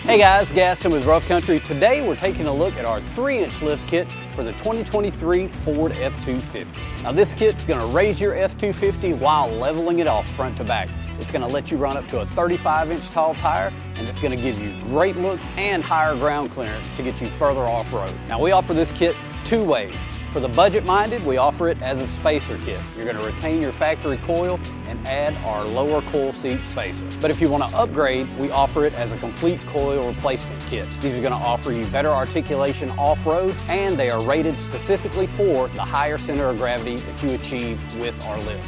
Hey guys, Gaston with Rough Country. Today we're taking a look at our 3-inch lift kit for the 2023 Ford F250. Now this kit's gonna raise your F250 while leveling it off front to back. It's gonna let you run up to a 35-inch tall tire, and it's gonna give you great looks and higher ground clearance to get you further off-road. Now we offer this kit two ways. For the budget-minded, we offer it as a spacer kit. You're gonna retain your factory coil and add our lower coil seat spacer. But if you wanna upgrade, we offer it as a complete coil replacement kit. These are gonna offer you better articulation off-road, and they are rated specifically for the higher center of gravity that you achieve with our lift.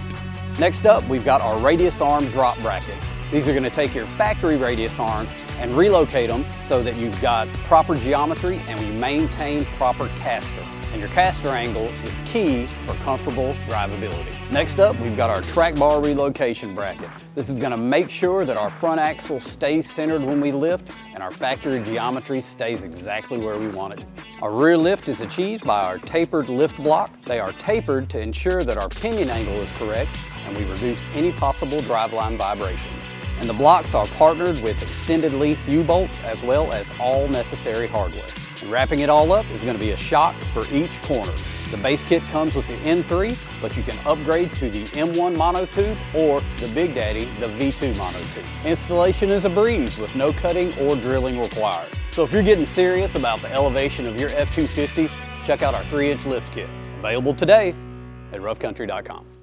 Next up, we've got our radius arm drop brackets. These are going to take your factory radius arms and relocate them so that you've got proper geometry and we maintain proper caster. And your caster angle is key for comfortable drivability. Next up, we've got our track bar relocation bracket. This is going to make sure that our front axle stays centered when we lift and our factory geometry stays exactly where we want it. Our rear lift is achieved by our tapered lift block. They are tapered to ensure that our pinion angle is correct and we reduce any possible driveline vibrations. And the blocks are partnered with extended length U-bolts as well as all necessary hardware. And wrapping it all up is going to be a shock for each corner. The base kit comes with the N3, but you can upgrade to the M1 monotube or the Big Daddy, the V2 monotube. Installation is a breeze with no cutting or drilling required. So if you're getting serious about the elevation of your F250, check out our 3-inch lift kit. Available today at roughcountry.com.